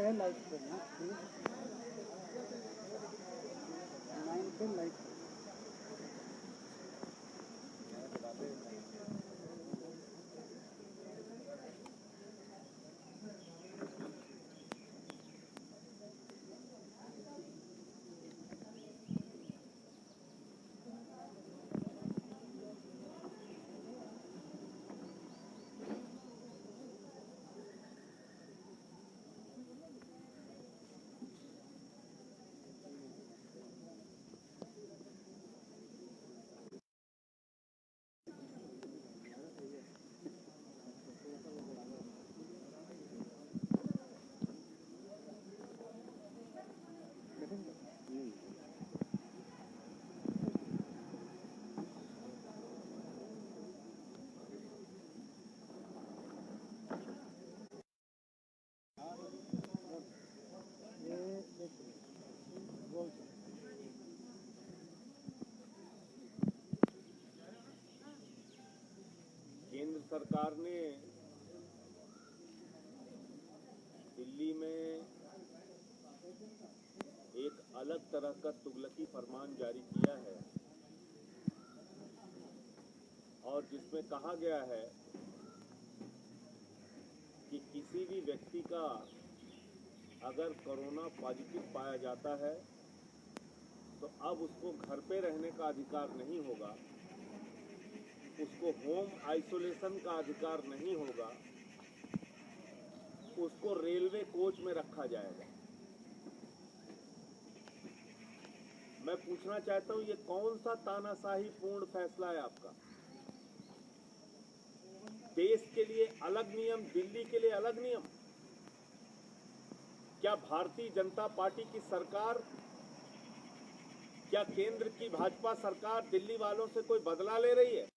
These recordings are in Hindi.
है लाइट पे ना 9 पे लाइट। केंद्र सरकार ने दिल्ली में एक अलग तरह का तुगलकी फरमान जारी किया है और जिसमें कहा गया है कि किसी भी व्यक्ति का अगर कोरोना पॉजिटिव पाया जाता है तो अब उसको घर पे रहने का अधिकार नहीं होगा, उसको होम आइसोलेशन का अधिकार नहीं होगा, उसको रेलवे कोच में रखा जाएगा। मैं पूछना चाहता हूं, ये कौन सा तानाशाही पूर्ण फैसला है आपका? देश के लिए अलग नियम, दिल्ली के लिए अलग नियम। क्या भारतीय जनता पार्टी की सरकार, क्या केंद्र की भाजपा सरकार दिल्ली वालों से कोई बदला ले रही है?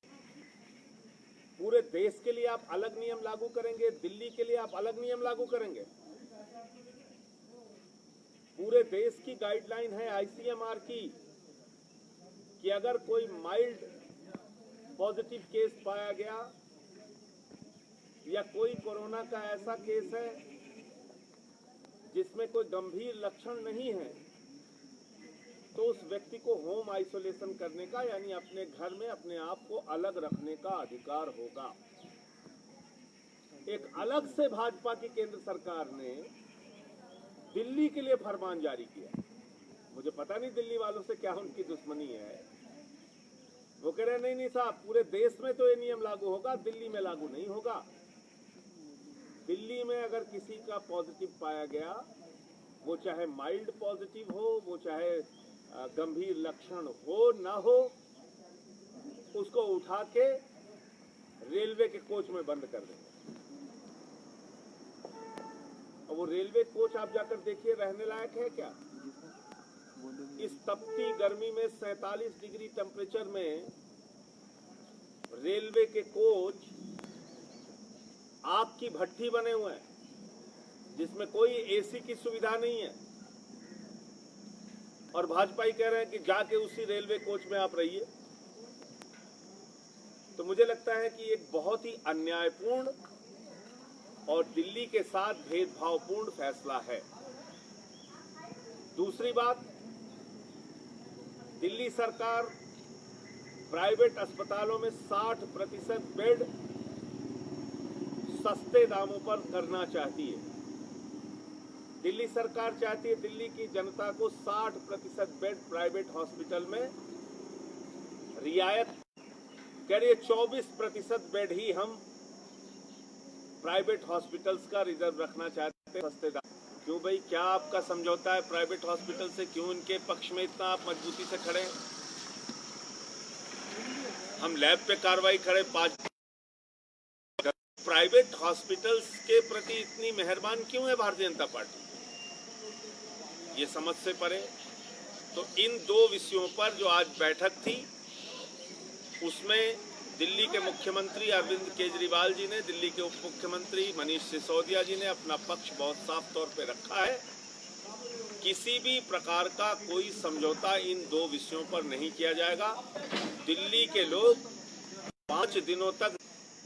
पूरे देश के लिए आप अलग नियम लागू करेंगे, दिल्ली के लिए आप अलग नियम लागू करेंगे? पूरे देश की गाइडलाइन है आईसीएमआर की कि अगर कोई माइल्ड पॉजिटिव केस पाया गया या कोई कोरोना का ऐसा केस है जिसमें कोई गंभीर लक्षण नहीं है तो उस व्यक्ति को होम आइसोलेशन करने का, यानी अपने घर में अपने आप को अलग रखने का अधिकार होगा। एक अलग से भाजपा की केंद्र सरकार ने दिल्ली के लिए फरमान जारी किया। मुझे पता नहीं दिल्ली वालों से क्या उनकी दुश्मनी है। वो कह रहे नहीं नहीं साहब, पूरे देश में तो ये नियम लागू होगा, दिल्ली में लागू नहीं होगा। दिल्ली में अगर किसी का पॉजिटिव पाया गया, वो चाहे माइल्ड पॉजिटिव हो, वो चाहे गंभीर लक्षण हो ना हो, उसको उठा के रेलवे के कोच में बंद कर देंगे। और वो रेलवे कोच आप जाकर देखिए, रहने लायक है क्या? इस तपती गर्मी में 47 डिग्री टेम्परेचर में रेलवे के कोच आग की भट्टी बने हुए हैं जिसमें कोई एसी की सुविधा नहीं है, और भाजपा ही कह रहे हैं कि जाके उसी रेलवे कोच में आप रहिए। तो मुझे लगता है कि एक बहुत ही अन्यायपूर्ण और दिल्ली के साथ भेदभावपूर्ण फैसला है। दूसरी बात, दिल्ली सरकार प्राइवेट अस्पतालों में 60% बेड सस्ते दामों पर करना चाहती है। दिल्ली सरकार चाहती है दिल्ली की जनता को 60% बेड प्राइवेट हॉस्पिटल में रियायत, कह रही है 24% बेड ही हम प्राइवेट हॉस्पिटल्स का रिजर्व रखना चाहते हैं सस्ते दाम। क्यों भाई, क्या आपका समझौता है प्राइवेट हॉस्पिटल से? क्यों इनके पक्ष में इतना आप मजबूती से खड़े हैं? हम लैब पे कार्रवाई करें, 5 प्राइवेट हॉस्पिटल्स के प्रति इतनी मेहरबान क्यों है भारतीय जनता पार्टी? ये समझ से परे। तो इन दो विषयों पर जो आज बैठक थी, उसमें दिल्ली के मुख्यमंत्री अरविंद केजरीवाल जी ने, दिल्ली के उप मुख्यमंत्री मनीष सिसोदिया जी ने अपना पक्ष बहुत साफ तौर पे रखा है। किसी भी प्रकार का कोई समझौता इन दो विषयों पर नहीं किया जाएगा। दिल्ली के लोग 5 दिनों तक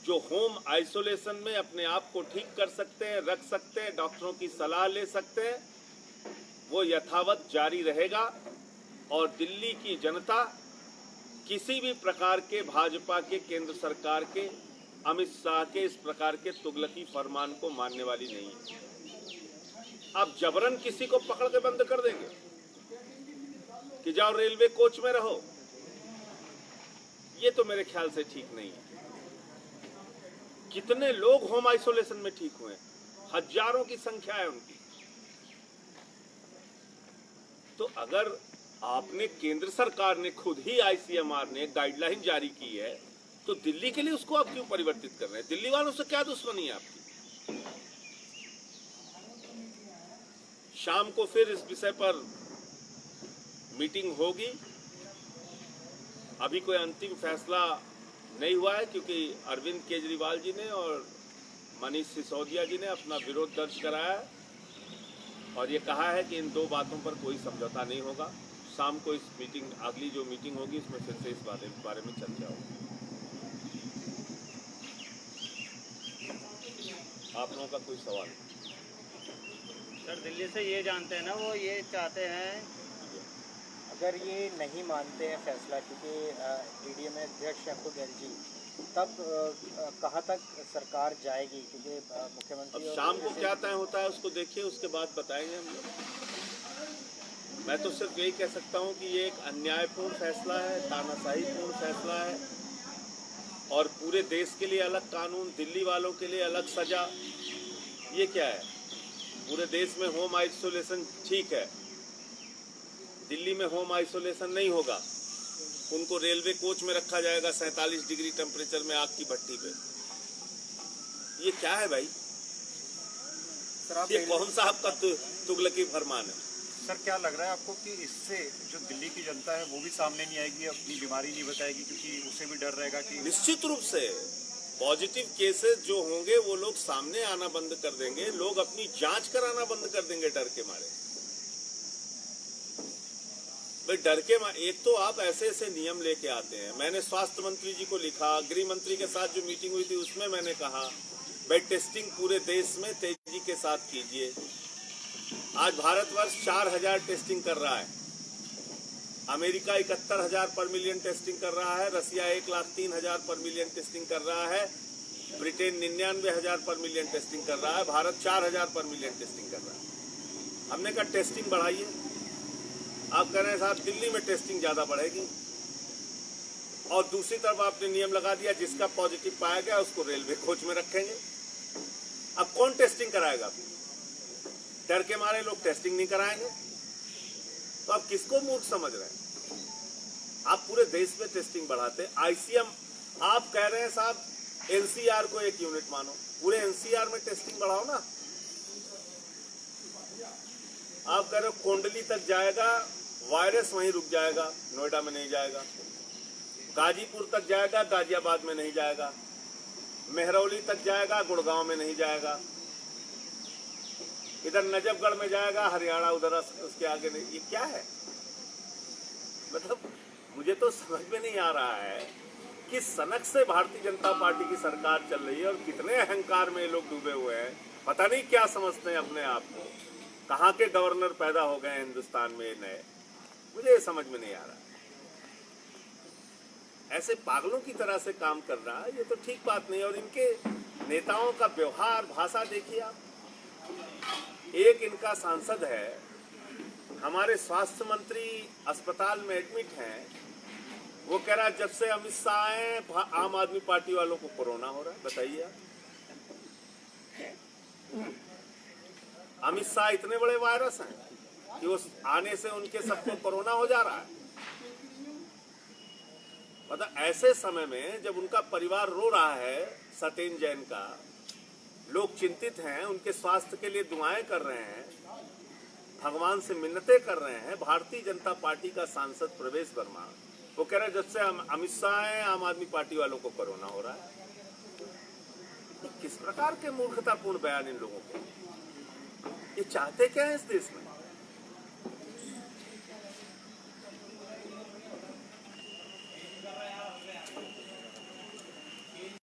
जो होम आइसोलेशन में अपने आप को ठीक कर सकते हैं, रख सकते हैं, डॉक्टरों की सलाह ले सकते हैं, वो यथावत जारी रहेगा। और दिल्ली की जनता किसी भी प्रकार के भाजपा के, केंद्र सरकार के, अमित शाह के इस प्रकार के तुगलकी फरमान को मानने वाली नहीं है। आप जबरन किसी को पकड़ के बंद कर देंगे कि जाओ रेलवे कोच में रहो, ये तो मेरे ख्याल से ठीक नहीं है। कितने लोग होम आइसोलेशन में ठीक हुए, हजारों की संख्या है उनकी। तो अगर आपने, केंद्र सरकार ने खुद ही, आईसीएमआर ने गाइडलाइन जारी की है, तो दिल्ली के लिए उसको आप क्यों परिवर्तित कर रहे हैं? दिल्ली वालों से क्या दुश्मनी है आपकी? शाम को फिर इस विषय पर मीटिंग होगी। अभी कोई अंतिम फैसला नहीं हुआ है, क्योंकि अरविंद केजरीवाल जी ने और मनीष सिसोदिया जी ने अपना विरोध दर्ज कराया है और ये कहा है कि इन दो बातों पर कोई समझौता नहीं होगा। शाम को इस मीटिंग, अगली जो मीटिंग होगी, इसमें फिर से इस बारे में चर्चा होगी। आप लोगों का कोई सवाल? सर, दिल्ली से ये जानते हैं ना, वो ये चाहते हैं, अगर ये नहीं मानते हैं फैसला, क्योंकि डीडीएम अध्यक्ष हैं खुद एलजी, तब कहाँ तक सरकार जाएगी? क्योंकि मुख्यमंत्री अब शाम को क्या तय होता है उसको देखिए, उसके बाद बताएंगे हम लोग। मैं तो सिर्फ यही कह सकता हूँ कि ये एक अन्यायपूर्ण फैसला है, तानाशाहीपूर्ण फैसला है, और पूरे देश के लिए अलग कानून, दिल्ली वालों के लिए अलग सजा। ये क्या है? पूरे देश में होम आइसोलेशन ठीक है, दिल्ली में होम आइसोलेशन नहीं होगा। उनको रेलवे कोच में रखा जाएगा 47 डिग्री टेम्परेचर में, आग की भट्टी पे। ये क्या है भाई? ये कौन सा आपका तुगलकी फरमान है? सर, क्या लग रहा है आपको कि इससे जो दिल्ली की जनता है वो भी सामने नहीं आएगी, अपनी बीमारी नहीं बताएगी, क्योंकि उसे भी डर रहेगा कि निश्चित रूप से पॉजिटिव केसेस जो होंगे वो लोग सामने आना बंद कर देंगे, लोग अपनी जांच कराना बंद कर देंगे डर के मारे। भाई डर के मारे, एक तो आप ऐसे ऐसे नियम लेके आते हैं। मैंने स्वास्थ्य मंत्री जी को लिखा, गृह मंत्री के साथ जो मीटिंग हुई थी उसमें मैंने कहा भाई टेस्टिंग पूरे देश में तेजी के साथ कीजिए। आज भारतवर्ष 4000 टेस्टिंग कर रहा है, अमेरिका 71,000 पर मिलियन टेस्टिंग कर रहा है, रसिया 1,03,000 पर मिलियन टेस्टिंग कर रहा है, ब्रिटेन 99,000 पर मिलियन टेस्टिंग कर रहा है, भारत 4,000 पर मिलियन टेस्टिंग कर रहा है। हमने कहा टेस्टिंग बढ़ाइए, आप कह रहे हैं साहब दिल्ली में टेस्टिंग ज्यादा बढ़ेगी, और दूसरी तरफ आपने नियम लगा दिया जिसका पॉजिटिव पाया गया उसको रेलवे कोच में रखेंगे। अब कौन टेस्टिंग कराएगा? डर के मारे लोग टेस्टिंग नहीं कराएंगे, तो आप किसको मूर्ख समझ रहे हैं? आप पूरे देश में टेस्टिंग बढ़ाते, आईसीएम आप कह रहे हैं साहब एनसीआर को एक यूनिट मानो, पूरे एनसीआर में टेस्टिंग बढ़ाओ ना। आप कह रहे हो कोंडली तक जाएगा वायरस, वहीं रुक जाएगा, नोएडा में नहीं जाएगा। गाजीपुर तक जाएगा, गाजियाबाद में नहीं जाएगा। मेहरौली तक जाएगा, गुड़गांव में नहीं जाएगा। इधर नजफगढ़ में जाएगा, हरियाणा उधर उसके आगे नहीं। ये क्या है? मतलब मुझे तो समझ में नहीं आ रहा है कि सनक से भारतीय जनता पार्टी की सरकार चल रही है और कितने अहंकार में ये लोग डूबे हुए हैं। पता नहीं क्या समझते हैं अपने आप को, कहाँ के गवर्नर पैदा हो गए हिंदुस्तान में नए, मुझे ये समझ में नहीं आ रहा। ऐसे पागलों की तरह से काम करना ये तो ठीक बात नहीं। और इनके नेताओं का व्यवहार, भाषा देखिए आप। एक इनका सांसद है, हमारे स्वास्थ्य मंत्री अस्पताल में एडमिट हैं, वो कह रहा है जब से अमित शाह आए आम आदमी पार्टी वालों को कोरोना हो रहा है। बताइए आप, अमित शाह इतने बड़े वायरस हैं कि उस आने से उनके सबको कोरोना हो जा रहा है। मतलब ऐसे समय में जब उनका परिवार रो रहा है, सत्येंद्र जैन का, लोग चिंतित हैं, उनके स्वास्थ्य के लिए दुआएं कर रहे हैं, भगवान से मिन्नतें कर रहे हैं, भारतीय जनता पार्टी का सांसद प्रवेश वर्मा वो कह रहा है जब से अमित शाह है आम आदमी पार्टी वालों को कोरोना हो रहा है। किस प्रकार के मूर्खतापूर्ण बयान इन लोगों के? ये चाहते क्या है इस देश में?